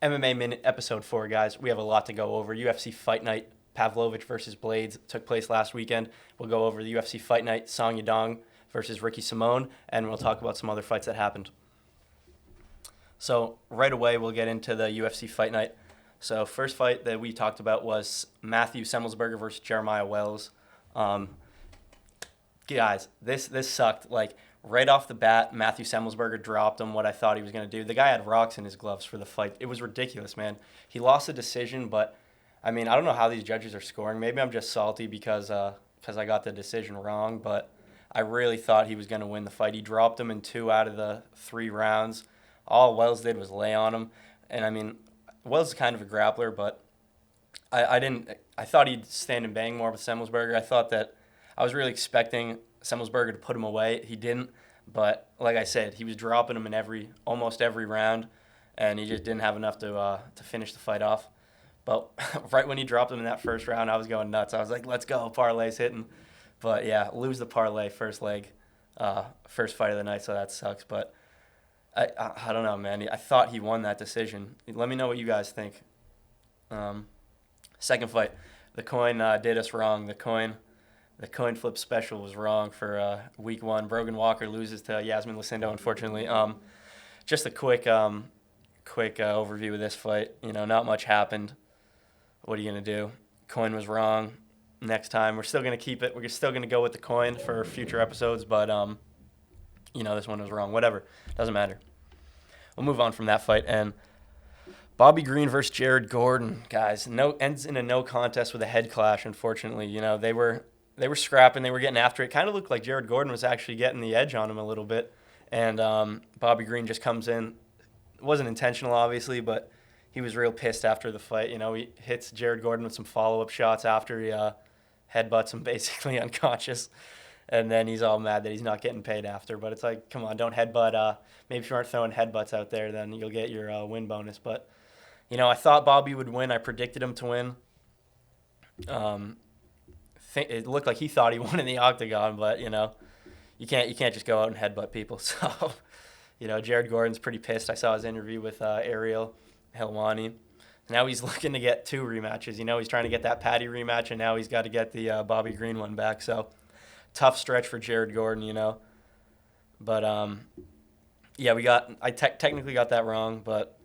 MMA Minute EP.4, guys. We have a lot to go over. UFC Fight Night, Pavlovich versus Blaydes took place last weekend. We'll go over the UFC Fight Night, Song Yadong versus Ricky Simón, and we'll talk about some other fights that happened. So right away, we'll get into the UFC Fight Night. So first fight that we talked about was Matthew Semelsberger versus Jeremiah Wells. Guys, this sucked. Like, right off the bat, Matthew Semelsberger dropped him what I thought he was going to do. The guy had rocks in his gloves for the fight. It was ridiculous, man. He lost the decision, but, I mean, I don't know how these judges are scoring. Maybe I'm just salty because I got the decision wrong, but I really thought he was going to win the fight. He dropped him in 2 out of the 3 rounds. All Wells did was lay on him. And, I mean, Wells is kind of a grappler, but I thought he'd stand and bang more with Semelsberger. I thought that I was really expecting Semelsberger to put him away. He didn't, but like I said, he was dropping him in almost every round, and he just didn't have enough to finish the fight off. But right when he dropped him in that first round, I was going nuts. I was like, let's go, parlay's hitting. But yeah, lose the parlay first leg, first fight of the night, so that sucks. But I don't know, man. I thought he won that decision. Let me know what you guys think. Second fight, the coin did us wrong. The coin flip special was wrong for week 1. Brogan Walker loses to Yasmin Lucindo, unfortunately. Just a quick overview of this fight. You know, not much happened. What are you going to do? Coin was wrong. Next time, we're still going to keep it. We're still going to go with the coin for future episodes, but, this one was wrong. Whatever. Doesn't matter. We'll move on from that fight. And Bobby Green versus Jared Gordon, guys. Ends in a no contest with a head clash, unfortunately. You know, they were scrapping. They were getting after it. Kind of looked like Jared Gordon was actually getting the edge on him a little bit. And Bobby Green just comes in. It wasn't intentional, obviously, but he was real pissed after the fight. You know, he hits Jared Gordon with some follow-up shots after he headbutts him basically unconscious. And then he's all mad that he's not getting paid after. But it's like, come on, don't headbutt. Maybe if you aren't throwing headbutts out there, then you'll get your win bonus. But, you know, I thought Bobby would win. I predicted him to win. It looked like he thought he won in the octagon, but, you know, you can't just go out and headbutt people. So, you know, Jared Gordon's pretty pissed. I saw his interview with Ariel Helwani. Now he's looking to get 2 rematches. You know, he's trying to get that Patty rematch, and now he's got to get the Bobby Green one back. So, tough stretch for Jared Gordon, you know. But, I technically got that wrong, but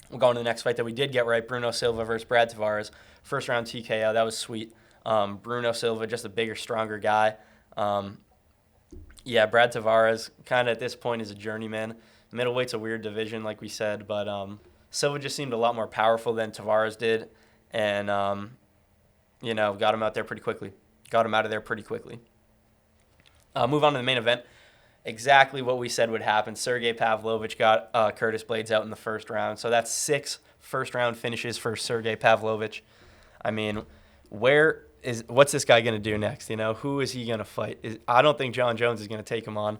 we'll go on to the next fight that we did get right, Bruno Silva versus Brad Tavares. First round TKO, that was sweet. Bruno Silva, just a bigger, stronger guy. Brad Tavares, kind of at this point, is a journeyman. Middleweight's a weird division, like we said, but Silva just seemed a lot more powerful than Tavares did, and, got him out there pretty quickly. Got him out of there pretty quickly. Move on to the main event. Exactly what we said would happen. Sergey Pavlovich got Curtis Blaydes out in the first round, so that's 6 first-round finishes for Sergey Pavlovich. I mean, what's this guy going to do next? You know, who is he going to fight? I don't think John Jones is going to take him on.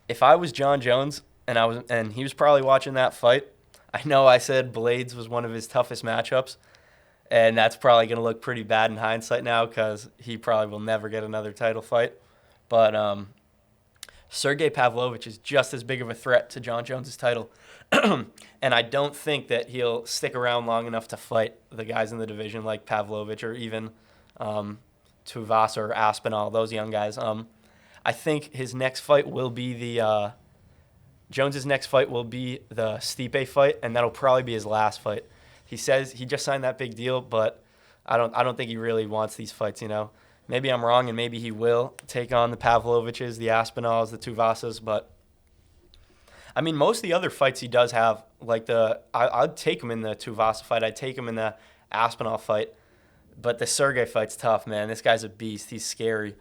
If I was John Jones and he was probably watching that fight, I know I said Blaydes was one of his toughest matchups, and that's probably going to look pretty bad in hindsight now because he probably will never get another title fight. But Sergey Pavlovich is just as big of a threat to John Jones' title. And I don't think that he'll stick around long enough to fight the guys in the division like Pavlovich or even Tuvasa or Aspinall, those young guys. I think his next fight will be Jones's next fight will be the Stipe fight, and that'll probably be his last fight. He says he just signed that big deal, but I don't think he really wants these fights, you know. Maybe I'm wrong, and maybe he will take on the Pavloviches, the Aspinalls, the Tuvasas, but I mean, most of the other fights he does have, like I'd take him in the Tuvasa fight, I'd take him in the Aspinall fight, but the Sergey fight's tough, man. This guy's a beast. He's scary.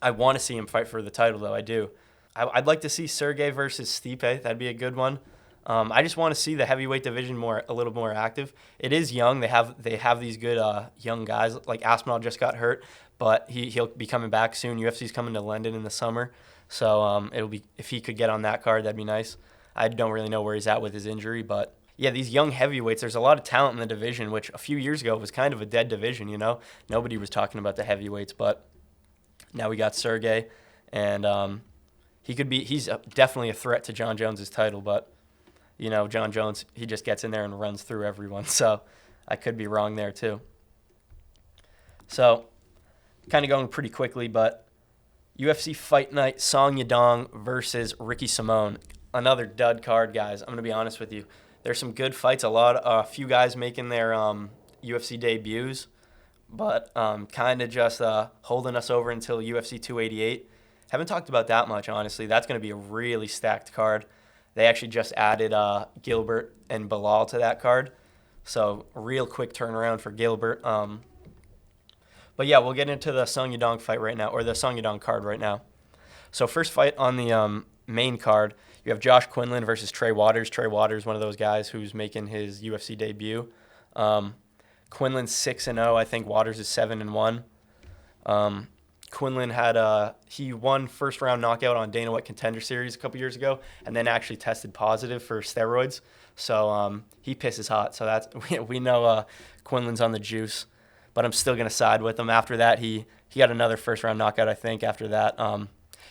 I want to see him fight for the title, though. I do. I'd like to see Sergey versus Stipe. That'd be a good one. I just want to see the heavyweight division a little more active. It is young. They have these good young guys. Like Aspinall just got hurt, but he'll be coming back soon. UFC's coming to London in the summer, so it'll be, if he could get on that card, that'd be nice. I don't really know where he's at with his injury, but yeah, these young heavyweights, there's a lot of talent in the division, which a few years ago was kind of a dead division, you know? Nobody was talking about the heavyweights, but now we got Sergey, and he's definitely a threat to John Jones' title, but John Jones, he just gets in there and runs through everyone. So I could be wrong there too. So kind of going pretty quickly, but UFC Fight Night, Song Yadong versus Ricky Simón. Another dud card, guys. I'm going to be honest with you. There's some good fights, a few guys making their UFC debuts, but kind of just holding us over until UFC 288. Haven't talked about that much, honestly. That's going to be a really stacked card. They actually just added Gilbert and Bilal to that card, so real quick turnaround for Gilbert. But yeah, we'll get into the Song Yadong fight right now, or the Song Yadong card right now. So first fight on the main card, you have Josh Quinlan versus Trey Waters. Trey Waters, one of those guys who's making his UFC debut. Quinlan's 6-0. I think Waters is 7-1. Quinlan he won first round knockout on Dana White Contender Series a couple years ago, and then actually tested positive for steroids. So he pisses hot. So we know Quinlan's on the juice, but I'm still gonna side with him. After that, he got another first round knockout, I think. After that,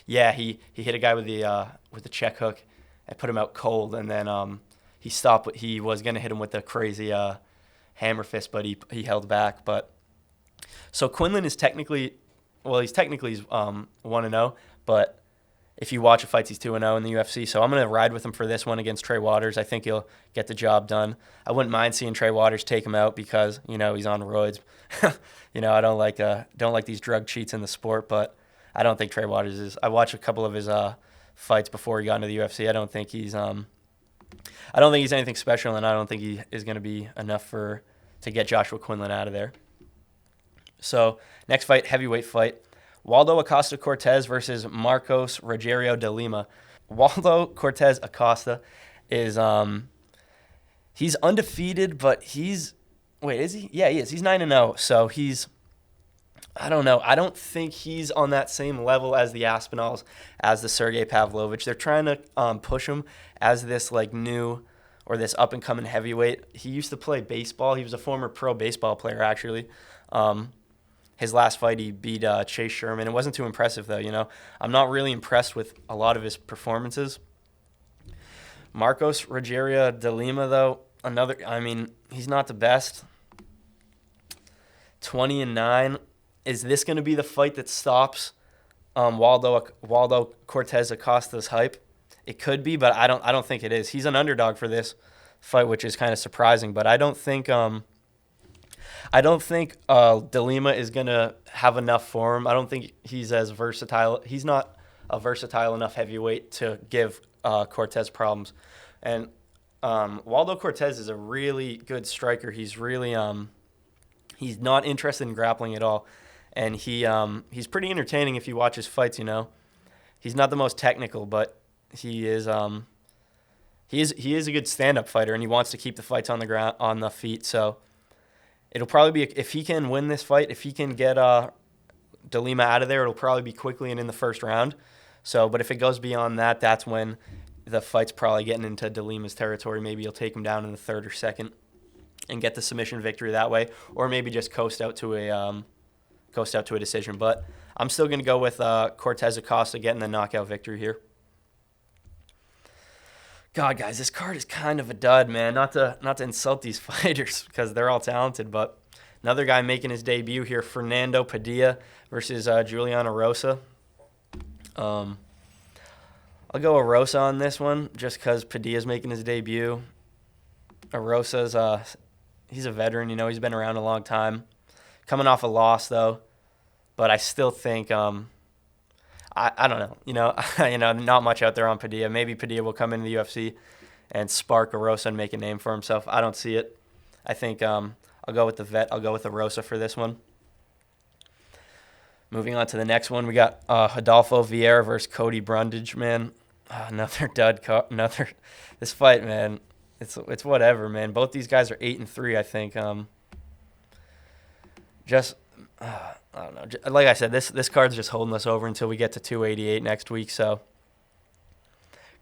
he hit a guy with the check hook and put him out cold, and then he stopped. He was gonna hit him with the crazy hammer fist, but he held back. But so Quinlan is technically 1-0, but if you watch the fights, he's 2-0 in the UFC. So I'm gonna ride with him for this one against Trey Waters. I think he'll get the job done. I wouldn't mind seeing Trey Waters take him out because he's on roids. I don't like these drug cheats in the sport, but I don't think Trey Waters is. I watched a couple of his fights before he got into the UFC. I don't think he's anything special, and I don't think he is going to be enough to get Joshua Quinlan out of there. So next fight, heavyweight fight, Waldo Acosta Cortez versus Marcos Rogerio de Lima. Waldo Cortez Acosta is he's undefeated, but is he? Yeah, he is. He's 9-0. So I don't know. I don't think he's on that same level as the Aspinalls, as the Sergey Pavlovich. They're trying to push him as this new or this up-and-coming heavyweight. He used to play baseball. He was a former pro baseball player, actually. His last fight, he beat Chase Sherman. It wasn't too impressive, though. I'm not really impressed with a lot of his performances. Marcos Rogerio de Lima, though, he's not the best. 20-9. Is this going to be the fight that stops Waldo Cortez Acosta's hype? It could be, but I don't think it is. He's an underdog for this fight, which is kind of surprising. But I don't think De Lima is going to have enough for him. I don't think he's as versatile. He's not a versatile enough heavyweight to give Cortez problems. And Waldo Cortez is a really good striker. He's really he's not interested in grappling at all. And he's pretty entertaining if you watch his fights. He's not the most technical, but he is a good stand-up fighter, and he wants to keep the fights on the ground, on the feet. So it'll probably be, if he can win this fight, if he can get De Lima out of there, it'll probably be quickly and in the first round. So, but if it goes beyond that, that's when the fight's probably getting into De Lima's territory. Maybe he'll take him down in the third or second and get the submission victory that way, or maybe just coast out to a decision. But I'm still going to go with Cortez Acosta getting the knockout victory here. God, guys, this card is kind of a dud, man. Not to insult these fighters because they're all talented, but another guy making his debut here, Fernando Padilla versus Juliana Rosa. I'll go Rosa on this one just because Padilla's making his debut. Rosa's he's a veteran, he's been around a long time. Coming off a loss, though, but I still think I don't know. Not much out there on Padilla. Maybe Padilla will come into the UFC and spark a Rosa and make a name for himself. I don't see it. I think I'll go with the vet. I'll go with the Rosa for this one. Moving on to the next one, we got Adolfo Vieira versus Cody Brundage, man. Another dud. This fight, man. It's whatever, man. Both these guys are 8-3, I think. I don't know. Like I said, this card's just holding us over until we get to 288 next week. So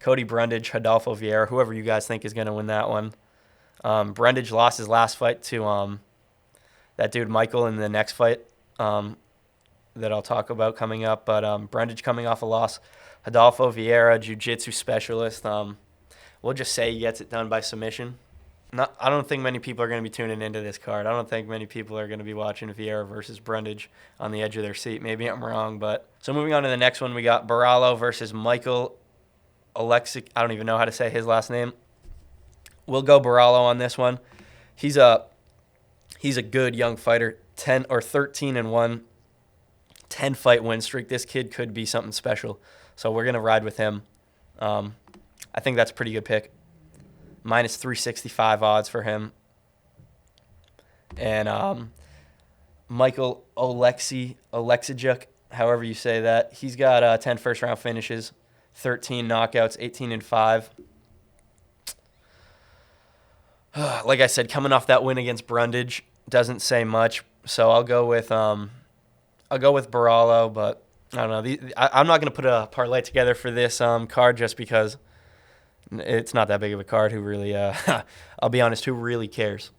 Cody Brundage, Adolfo Vieira, whoever you guys think is going to win that one. Brundage lost his last fight to that dude Michael in the next fight that I'll talk about coming up. But Brundage coming off a loss. Adolfo Vieira, jiu-jitsu specialist. we'll just say he gets it done by submission. I don't think many people are going to be tuning into this card. I don't think many people are going to be watching Vieira versus Brundage on the edge of their seat. Maybe I'm wrong, but so moving on to the next one, we got Barallo versus Michael Alexic. I don't even know how to say his last name. We'll go Barallo on this one. He's a good young fighter, 13-1, 10-fight win streak. This kid could be something special, so we're gonna ride with him. I think that's a pretty good pick. Minus 365 odds for him. And Michael Alexijuk, however you say that, he's got 10 first-round finishes, 13 knockouts, 18-5. Like I said, coming off that win against Brundage doesn't say much, so I'll go with Barallo, but I don't know. I'm not going to put a parlay together for this card just because it's not that big of a card. Who really? I'll be honest. Who really cares?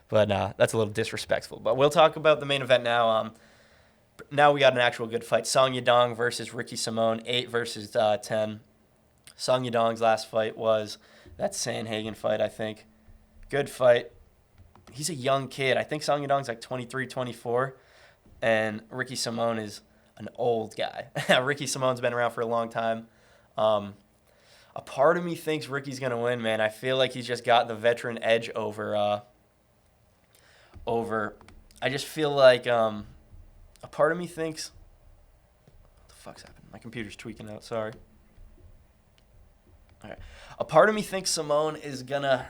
But that's a little disrespectful. But we'll talk about the main event now. Now we got an actual good fight. Song Yadong versus Ricky Simón, 8 versus 10. Song Yadong's last fight was that Sandhagen fight, I think. Good fight. He's a young kid. I think Song Yadong's like 23, 24. And Ricky Simón is an old guy. Ricky Simón's been around for a long time. A part of me thinks Ricky's going to win, man. I feel like he's just got the veteran edge over. I just feel like a part of me thinks. What the fuck's happening? My computer's tweaking out. Sorry. All right. A part of me thinks Simón is gonna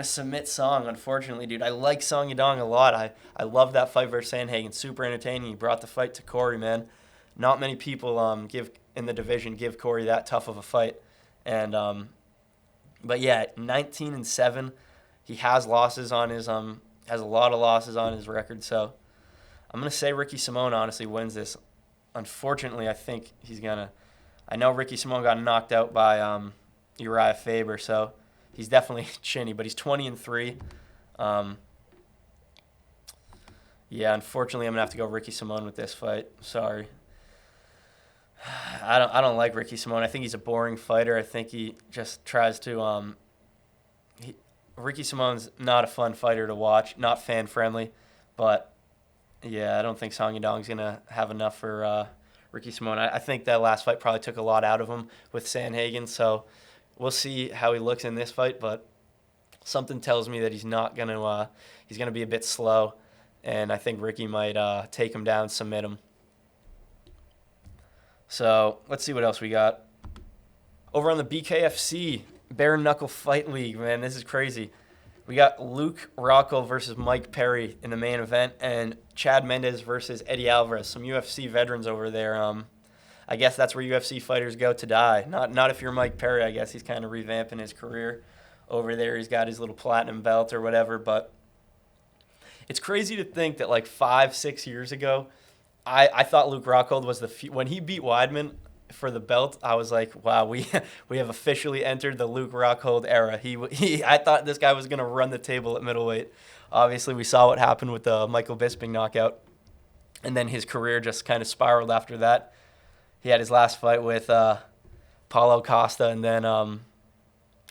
submit Song. Unfortunately, dude, I like Song Yadong a lot. I love that fight versus Sandhagen. Super entertaining. He brought the fight to Corey, man. Not many people give Corey that tough of a fight. And but yeah, 19-7. He has losses on his has a lot of losses on his record. So I'm gonna say Ricky Simón honestly wins this. Unfortunately, I think he's gonna. I know Ricky Simón got knocked out by Uriah Faber, so he's definitely chinny, but he's 20-3. Yeah, unfortunately, I'm gonna have to go Ricky Simón with this fight. Sorry. I don't like Ricky Simón. I think he's a boring fighter. I think he just tries to. Ricky Simón's not a fun fighter to watch, not fan friendly, but yeah, I don't think Song Yadong's gonna have enough for Ricky Simón. I think that last fight probably took a lot out of him with Sandhagen, so we'll see how he looks in this fight, but something tells me that he's not going to he's going to be a bit slow, and I think Ricky might take him down, submit him. So let's see what else we got. Over on the BKFC, Bare Knuckle Fight League, man, this is crazy. We got Luke Rockhold versus Mike Perry in the main event, and Chad Mendes versus Eddie Alvarez, some UFC veterans over there. I guess that's where UFC fighters go to die. Not if you're Mike Perry. I guess he's kind of revamping his career over there. He's got his little platinum belt or whatever. But it's crazy to think that like 5-6 years ago, I thought Luke Rockhold was when he beat Weidman for the belt. I was like, wow, we have officially entered the Luke Rockhold era. I thought this guy was gonna run the table at middleweight. Obviously, we saw what happened with the Michael Bisping knockout, and then his career just kind of spiraled after that. He had his last fight with Paulo Costa, and then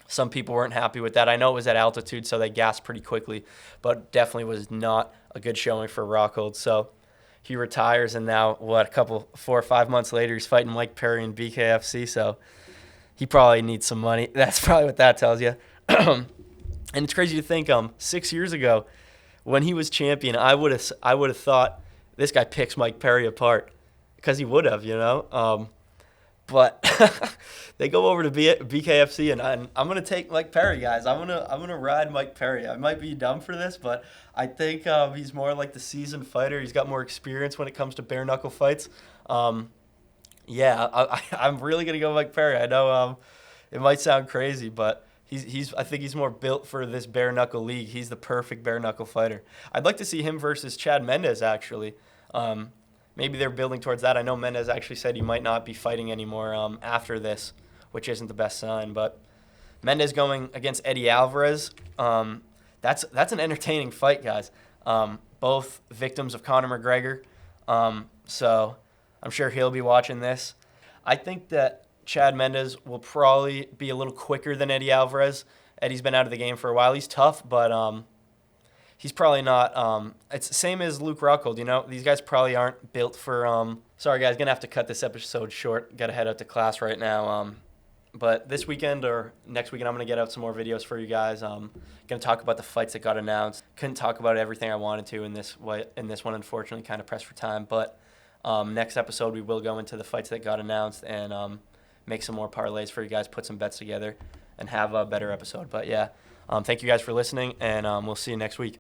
some people weren't happy with that. I know it was at altitude, so they gasped pretty quickly, but definitely was not a good showing for Rockhold. So he retires, and now, 4 or 5 months later, he's fighting Mike Perry in BKFC, so he probably needs some money. That's probably what that tells you. And it's crazy to think 6 years ago, when he was champion, I would have thought this guy picks Mike Perry apart. Because he would have, but they go over to BKFC, and I'm gonna take Mike Perry, guys. I'm gonna ride Mike Perry. I might be dumb for this, but I think he's more like the seasoned fighter. He's got more experience when it comes to bare knuckle fights. Yeah, I'm really gonna go Mike Perry. I know it might sound crazy, but I think he's more built for this bare knuckle league. He's the perfect bare knuckle fighter. I'd like to see him versus Chad Mendes actually. Maybe they're building towards that. I know Mendes actually said he might not be fighting anymore after this, which isn't the best sign. But Mendes going against Eddie Alvarez, that's an entertaining fight, guys. Both victims of Conor McGregor, so I'm sure he'll be watching this. I think that Chad Mendes will probably be a little quicker than Eddie Alvarez. Eddie's been out of the game for a while. He's tough, but he's probably not. It's the same as Luke Rockhold. You know, these guys probably aren't built for. Sorry, guys, gonna have to cut this episode short. Got to head out to class right now. But this weekend or next weekend, I'm going to get out some more videos for you guys. Going to talk about the fights that got announced. Couldn't talk about everything I wanted to in this one, unfortunately, kind of pressed for time. But next episode, we will go into the fights that got announced and make some more parlays for you guys, put some bets together, and have a better episode. But, yeah, thank you guys for listening, and we'll see you next week.